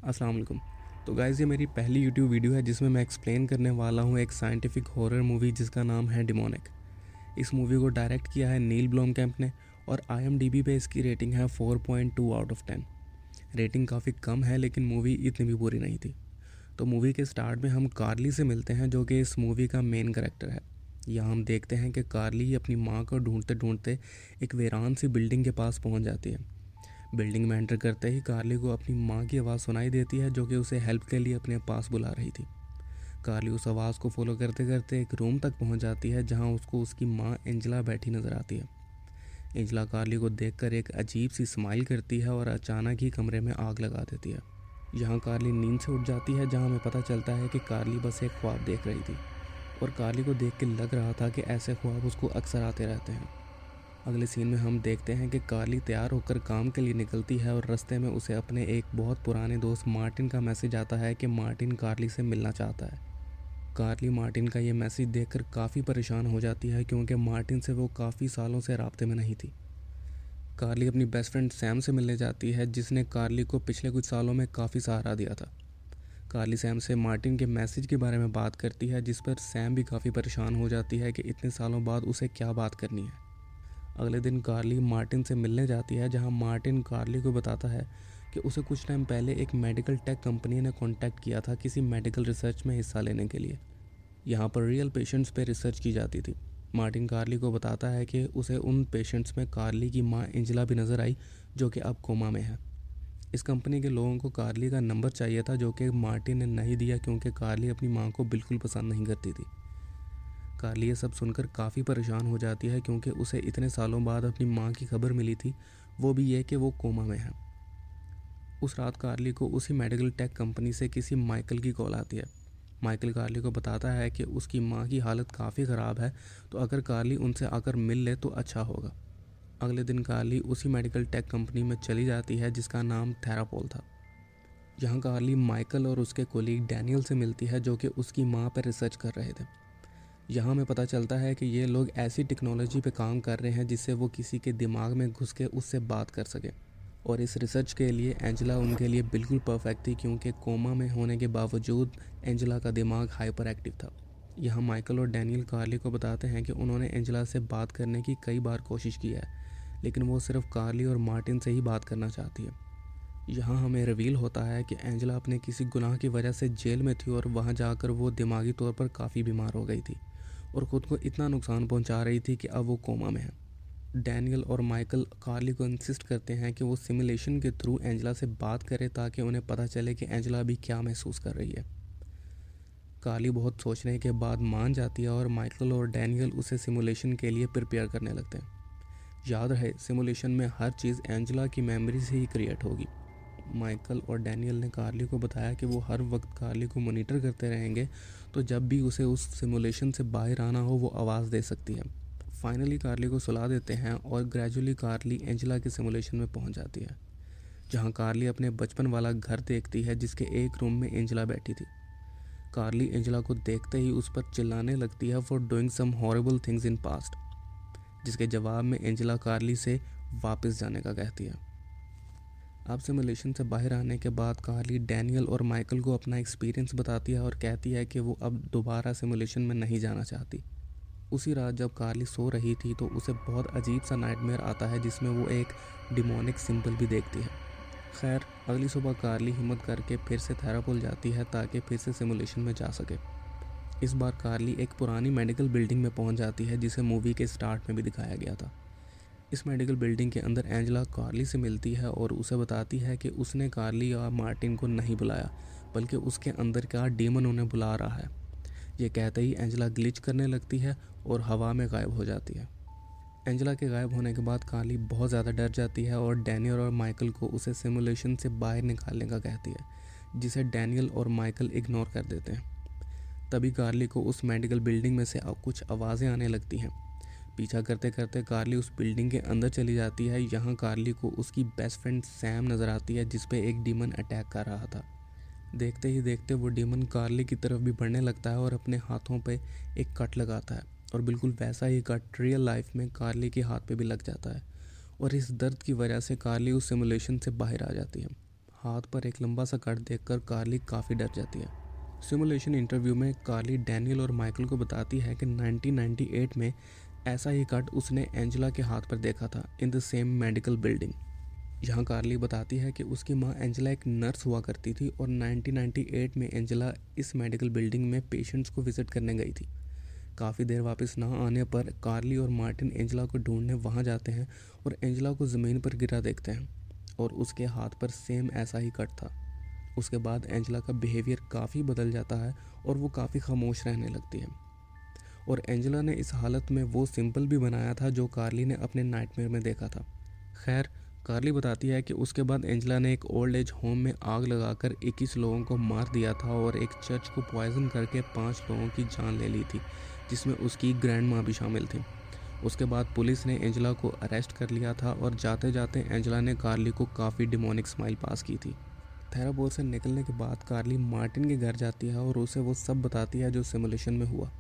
अस्सलाम वालेकुम। तो गाइज़ ये मेरी पहली यूट्यूब वीडियो है जिसमें मैं एक्सप्लेन करने वाला हूँ एक साइंटिफिक हॉरर मूवी जिसका नाम है डिमोनिक। इस मूवी को डायरेक्ट किया है नील ब्लॉमकैम्प ने और IMDb पे इसकी रेटिंग है 4.2 आउट ऑफ 10। रेटिंग काफ़ी कम है लेकिन मूवी इतनी भी बुरी नहीं थी। तो मूवी के स्टार्ट में हम कार्ली से मिलते हैं जो कि इस मूवी का मेन कैरेक्टर है। यहाँ हम देखते हैं कि कार्ली अपनी माँ को ढूंढते ढूंढते एक वीरान सी बिल्डिंग के पास पहुँच जाती है। बिल्डिंग में एंटर करते ही कार्ली को अपनी माँ की आवाज़ सुनाई देती है जो कि उसे हेल्प के लिए अपने पास बुला रही थी। कार्ली उस आवाज़ को फॉलो करते करते एक रूम तक पहुँच जाती है जहाँ उसको उसकी माँ एंजेला बैठी नज़र आती है। एंजेला कार्ली को देखकर एक अजीब सी स्माइल करती है और अचानक ही कमरे में आग लगा देती है। यहाँ कार्ली नींद से उठ जाती है जहाँ हमें पता चलता है कि कार्ली बस एक ख्वाब देख रही थी और कार्ली को देख के लग रहा था कि ऐसे ख्वाब उसको अक्सर आते रहते हैं। अगले सीन में हम देखते हैं कि कार्ली तैयार होकर काम के लिए निकलती है और रास्ते में उसे अपने एक बहुत पुराने दोस्त मार्टिन का मैसेज आता है कि मार्टिन कार्ली से मिलना चाहता है। कार्ली मार्टिन का ये मैसेज देखकर काफ़ी परेशान हो जाती है क्योंकि मार्टिन से वो काफ़ी सालों से राब्ते में नहीं थी। कार्ली अपनी बेस्ट फ्रेंड सैम से मिलने जाती है जिसने कार्ली को पिछले कुछ सालों में काफ़ी सहारा दिया था। कार्ली सैम से मार्टिन के मैसेज के बारे में बात करती है जिस पर सैम भी काफ़ी परेशान हो जाती है कि इतने सालों बाद उसे क्या बात करनी है। अगले दिन कार्ली मार्टिन से मिलने जाती है जहां मार्टिन कार्ली को बताता है कि उसे कुछ टाइम पहले एक मेडिकल टेक कंपनी ने कांटेक्ट किया था किसी मेडिकल रिसर्च में हिस्सा लेने के लिए। यहां पर रियल पेशेंट्स पे रिसर्च की जाती थी। मार्टिन कार्ली को बताता है कि उसे उन पेशेंट्स में कार्ली की मां एंजेला भी नज़र आई जो कि अब कोमा में है। इस कंपनी के लोगों को कार्ली का नंबर चाहिए था जो कि मार्टिन ने नहीं दिया क्योंकि कार्ली अपनी माँ को बिल्कुल पसंद नहीं करती थी। कार्ली ये सब सुनकर काफ़ी परेशान हो जाती है क्योंकि उसे इतने सालों बाद अपनी माँ की खबर मिली थी, वो भी ये कि वो कोमा में है। उस रात कार्ली को उसी मेडिकल टेक कंपनी से किसी माइकल की कॉल आती है। माइकल कार्ली को बताता है कि उसकी माँ की हालत काफ़ी ख़राब है, तो अगर कार्ली उनसे आकर मिल ले तो अच्छा होगा। अगले दिन कार्ली उसी मेडिकल टेक कंपनी में चली जाती है जिसका नाम थेरापोल था। यहाँ कार्ली माइकल और उसके कोलीग डैनियल से मिलती है जो कि उसकी माँ पर रिसर्च कर रहे थे। यहाँ हमें पता चलता है कि ये लोग ऐसी टेक्नोलॉजी पे काम कर रहे हैं जिससे वो किसी के दिमाग में घुस के उससे बात कर सके और इस रिसर्च के लिए एंजेला उनके लिए बिल्कुल परफेक्ट थी क्योंकि कोमा में होने के बावजूद एंजेला का दिमाग हाइपर एक्टिव था। यहाँ माइकल और डैनियल कार्ली को बताते हैं कि उन्होंने एंजेला से बात करने की कई बार कोशिश की है लेकिन वो सिर्फ कार्ली और मार्टिन से ही बात करना चाहती है। यहाँ हमें रिवील होता है कि एंजेला अपने किसी गुनाह की वजह से जेल में थी और वहाँ जाकर वो दिमागी तौर पर काफ़ी बीमार हो गई थी और ख़ुद को इतना नुकसान पहुंचा रही थी कि अब वो कोमा में है। डैनियल और माइकल कार्ली को इंसिस्ट करते हैं कि वो सिमुलेशन के थ्रू एंजेला से बात करे ताकि उन्हें पता चले कि एंजेला अभी क्या महसूस कर रही है। कार्ली बहुत सोचने के बाद मान जाती है और माइकल और डैनियल उसे सिमुलेशन के लिए प्रिपेयर करने लगते हैं। याद रहे सिमुलेशन में हर चीज़ एंजेला की मेमोरी से ही क्रिएट होगी। माइकल और डैनियल ने कार्ली को बताया कि वो हर वक्त कार्ली को मॉनिटर करते रहेंगे, तो जब भी उसे उस सिमुलेशन से बाहर आना हो वो आवाज़ दे सकती है। फाइनली कार्ली को सुला देते हैं और ग्रेजुअली कार्ली एंजेला के सिमुलेशन में पहुंच जाती है जहां कार्ली अपने बचपन वाला घर देखती है जिसके एक रूम में एंजेला बैठी थी। कार्ली एंजेला को देखते ही उस पर चिल्लाने लगती है for doing some horrible things in past, जिसके जवाब में एंजेला कार्ली से वापस जाने का कहती है। अब सिमुलेशन से बाहर आने के बाद कार्ली डैनियल और माइकल को अपना एक्सपीरियंस बताती है और कहती है कि वो अब दोबारा सिमुलेशन में नहीं जाना चाहती। उसी रात जब कार्ली सो रही थी तो उसे बहुत अजीब सा नाइटमेयर आता है जिसमें वो एक डिमोनिक सिंबल भी देखती है। खैर अगली सुबह कार्ली हिम्मत करके फिर से थेरापोल जाती है ताकि फिर से सिमुलेशन में जा सके। इस बार कार्ली एक पुरानी मेडिकल बिल्डिंग में पहुंच जाती है जिसे मूवी के स्टार्ट में भी दिखाया गया था। इस मेडिकल बिल्डिंग के अंदर एंजेला कार्ली से मिलती है और उसे बताती है कि उसने कार्ली या मार्टिन को नहीं बुलाया बल्कि उसके अंदर का डीमन उन्हें बुला रहा है। ये कहते ही एंजेला ग्लिच करने लगती है और हवा में गायब हो जाती है। एंजेला के गायब होने के बाद कार्ली बहुत ज़्यादा डर जाती है और डैनियल और माइकल को उसे सिमुलेशन से बाहर निकालने का कहती है जिसे डैनियल और माइकल इग्नोर कर देते हैं। तभी कार्ली को उस मेडिकल बिल्डिंग में से कुछ आवाज़ें आने लगती हैं। पीछा करते करते कार्ली उस बिल्डिंग के अंदर चली जाती है। यहाँ कार्ली को उसकी बेस्ट फ्रेंड सैम नज़र आती है जिस पे एक डीमन अटैक कर रहा था। देखते ही देखते वो डीमन कार्ली की तरफ भी बढ़ने लगता है और अपने हाथों पे एक कट लगाता है और बिल्कुल वैसा ही कट रियल लाइफ में कार्ली के हाथ पे भी लग जाता है और इस दर्द की वजह से कार्ली उस सिमुलेशन से बाहर आ जाती है। हाथ पर एक लंबा सा कट देखकर कार्ली काफ़ी डर जाती है। सिमुलेशन इंटरव्यू में कार्ली डैनियल और माइकल को बताती है कि 1998 में ऐसा ही कट उसने एंजेला के हाथ पर देखा था in the same medical building. यहाँ कार्ली बताती है कि उसकी माँ एंजेला एक नर्स हुआ करती थी और 1998 में एंजेला इस मेडिकल बिल्डिंग में पेशेंट्स को विज़िट करने गई थी। काफ़ी देर वापस ना आने पर कार्ली और मार्टिन एंजेला को ढूंढने वहाँ जाते हैं और एंजेला को ज़मीन पर गिरा देखते हैं और उसके हाथ पर सेम ऐसा ही कट था। उसके बाद एंजेला का बिहेवियर काफ़ी बदल जाता है और वो काफ़ी खामोश रहने लगती है और एंजेला ने इस हालत में वो सिंपल भी बनाया था जो कार्ली ने अपने नाइटमेयर में देखा था। खैर, कार्ली बताती है कि उसके बाद एंजेला ने एक ओल्ड एज होम में आग लगाकर 21 लोगों को मार दिया था और एक चर्च को पॉइजन करके 5 लोगों की जान ले ली थी, जिसमें उसकी ग्रैंड माँ भी शामिल थी। उसके बाद पुलिस ने एंजेला को अरेस्ट कर लिया था और जाते जाते एंजेला ने कार्ली को काफ़ी डिमोनिक स्माइल पास की थी। थेरापोल से निकलने के बाद कार्ली मार्टिन के घर जाती है और उसे वो सब बताती है जो सिमुलेशन में हुआ।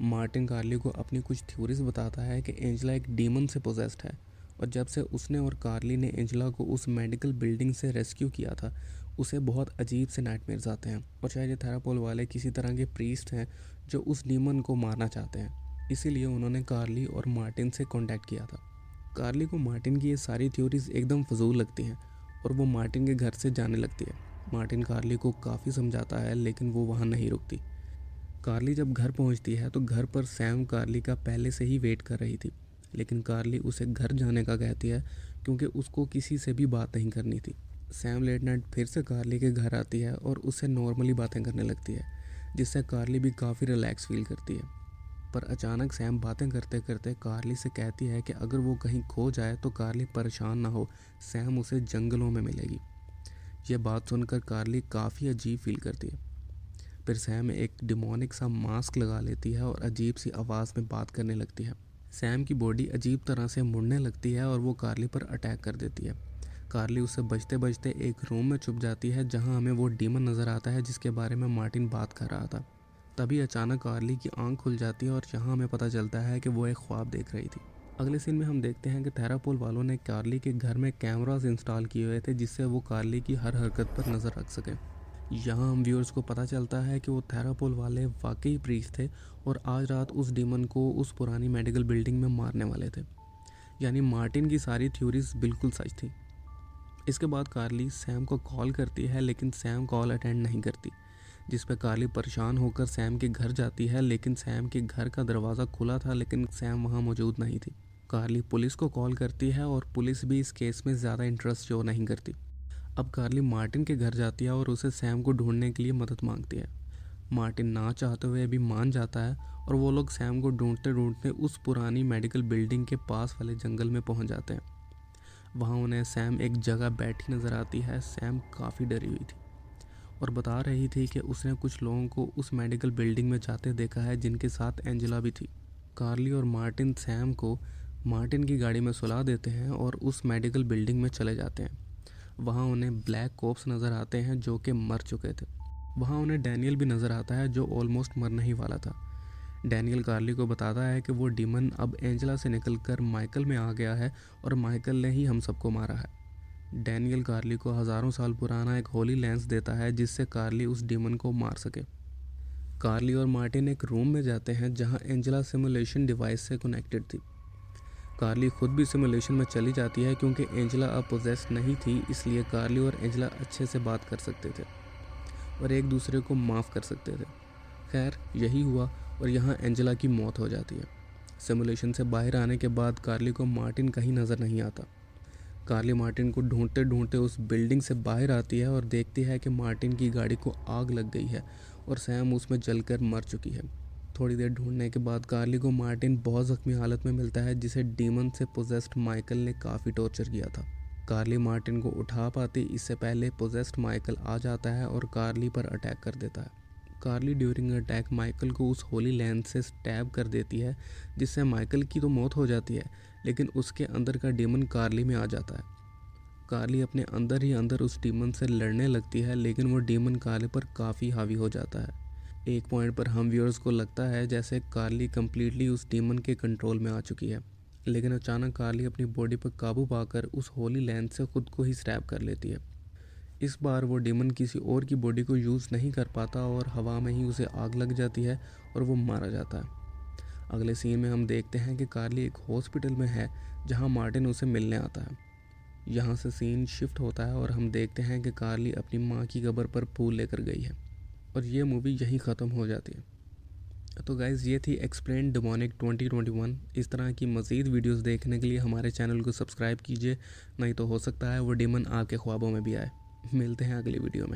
मार्टिन कार्ली को अपनी कुछ थ्योरीज बताता है कि एंजेला एक डीमन से पोजेस्ड है और जब से उसने और कार्ली ने एंजेला को उस मेडिकल बिल्डिंग से रेस्क्यू किया था, उसे बहुत अजीब से नाइटमेयर्स आते हैं और शायद ये थेरापोल वाले किसी तरह के प्रीस्ट हैं जो उस डीमन को मारना चाहते हैं। इसीलिए उन्होंने कार्ली और मार्टिन से कांटेक्ट किया था। कार्ली को मार्टिन की ये सारी थ्योरीज एकदम फजूल लगती हैं और वो मार्टिन के घर से जाने लगती है। मार्टिन कार्ली को काफ़ी समझाता है लेकिन वो वहाँ नहीं रुकती। कार्ली जब घर पहुँचती है तो घर पर सैम कार्ली का पहले से ही वेट कर रही थी, लेकिन कार्ली उसे घर जाने का कहती है क्योंकि उसको किसी से भी बात नहीं करनी थी। सैम लेट नाइट फिर से कार्ली के घर आती है और उससे नॉर्मली बातें करने लगती है, जिससे कार्ली भी काफ़ी रिलैक्स फील करती है। पर अचानक सैम बातें करते करते कार्ली से कहती है कि अगर वो कहीं खो जाए तो कार्ली परेशान ना हो, सैम उसे जंगलों में मिलेगी। यह बात सुनकर कार्ली काफ़ी अजीब फील करती है। फिर सैम एक डिमोनिक सा मास्क लगा लेती है और अजीब सी आवाज़ में बात करने लगती है। सैम की बॉडी अजीब तरह से मुड़ने लगती है और वो कार्ली पर अटैक कर देती है। कार्ली उससे बचते बचते एक रूम में छुप जाती है जहां हमें वो डीमन नज़र आता है जिसके बारे में मार्टिन बात कर रहा था। तभी अचानक कार्ली की आंख खुल जाती है और यहाँ हमें पता चलता है कि वो एक ख्वाब देख रही थी। अगले सीन में हम देखते हैं कि थेरापोल वालों ने कार्ली के घर में कैमरास इंस्टॉल किए हुए थे जिससे वो कार्ली की हर हरकत पर नज़र रख सकें। यहाँ हम व्यूअर्स को पता चलता है कि वो थेरापोल वाले वाकई प्रीस्ट थे और आज रात उस डीमन को उस पुरानी मेडिकल बिल्डिंग में मारने वाले थे। यानी मार्टिन की सारी थ्योरीज बिल्कुल सच थी। इसके बाद कार्ली सैम को कॉल करती है लेकिन सैम कॉल अटेंड नहीं करती, जिस पर कार्ली परेशान होकर सैम के घर जाती है, लेकिन सैम के घर का दरवाज़ा खुला था लेकिन सैम वहाँ मौजूद नहीं थी। कार्ली पुलिस को कॉल करती है और पुलिस भी इस केस में ज़्यादा इंटरेस्ट शो नहीं करती। अब कार्ली मार्टिन के घर जाती है और उसे सैम को ढूंढने के लिए मदद मांगती है। मार्टिन ना चाहते हुए भी मान जाता है और वो लोग सैम को ढूंढते ढूंढते उस पुरानी मेडिकल बिल्डिंग के पास वाले जंगल में पहुंच जाते हैं। वहाँ उन्हें सैम एक जगह बैठी नज़र आती है। सैम काफ़ी डरी हुई थी और बता रही थी कि उसने कुछ लोगों को उस मेडिकल बिल्डिंग में जाते देखा है जिनके साथ एंजेला भी थी। कार्ली और मार्टिन सैम को मार्टिन की गाड़ी में सुला देते हैं और उस मेडिकल बिल्डिंग में चले जाते हैं। वहाँ उन्हें ब्लैक कॉप्स नज़र आते हैं जो कि मर चुके थे। वहाँ उन्हें डैनियल भी नज़र आता है जो ऑलमोस्ट मरने ही वाला था। डैनियल कार्ली को बताता है कि वो डीमन अब एंजेला से निकलकर माइकल में आ गया है और माइकल ने ही हम सबको मारा है। डैनियल कार्ली को हज़ारों साल पुराना एक होली लेंस देता है जिससे कार्ली उस डीमन को मार सके। कार्ली और मार्टिन एक रूम में जाते हैं जहाँ एंजेला सिमुलेशन डिवाइस से कनेक्टेड थी। कार्ली खुद भी सिमुलेशन में चली जाती है क्योंकि एंजेला अब पोजेस्ड नहीं थी, इसलिए कार्ली और एंजेला अच्छे से बात कर सकते थे और एक दूसरे को माफ़ कर सकते थे। खैर यही हुआ और यहाँ एंजेला की मौत हो जाती है। सिमुलेशन से बाहर आने के बाद कार्ली को मार्टिन कहीं नज़र नहीं आता। कार्ली मार्टिन को ढूंढते ढूंढते उस बिल्डिंग से बाहर आती है और देखती है कि मार्टिन की गाड़ी को आग लग गई है और सैम उसमें जलकर मर चुकी है। थोड़ी देर ढूंढने के बाद कार्ली को मार्टिन बहुत ज़ख्मी हालत में मिलता है जिसे डीमन से पोजेस्ड माइकल ने काफ़ी टॉर्चर किया था। कार्ली मार्टिन को उठा पाती इससे पहले पोजेस्ड माइकल आ जाता है और कार्ली पर अटैक कर देता है। कार्ली ड्यूरिंग अटैक माइकल को उस होली लेंस से स्टैब कर देती है जिससे माइकल की तो मौत हो जाती है, लेकिन उसके अंदर का डीमन कार्ली में आ जाता है। कार्ली अपने अंदर ही अंदर उस डीमन से लड़ने लगती है, लेकिन वो डीमन कार्ली पर काफ़ी हावी हो जाता है। एक पॉइंट पर हम व्यूअर्स को लगता है जैसे कार्ली कम्प्लीटली उस डीमन के कंट्रोल में आ चुकी है, लेकिन अचानक कार्ली अपनी बॉडी पर काबू पाकर उस होली लेंस से खुद को ही स्टैब कर लेती है। इस बार वो डेमन किसी और की बॉडी को यूज़ नहीं कर पाता और हवा में ही उसे आग लग जाती है और वो मारा जाता है। अगले सीन में हम देखते हैं कि कार्ली एक हॉस्पिटल में है जहां मार्टिन उसे मिलने आता है। यहाँ से सीन शिफ्ट होता है और हम देखते हैं कि कार्ली अपनी माँ की कब्र पर फूल लेकर गई है और ये मूवी यहीं ख़त्म हो जाती है। तो गाइज़ ये थी एक्सप्लेन डेमोनिक 2021। इस तरह की मज़ीद वीडियोस देखने के लिए हमारे चैनल को सब्सक्राइब कीजिए, नहीं तो हो सकता है वो डेमन आपके ख्वाबों में भी आए। मिलते हैं अगली वीडियो में।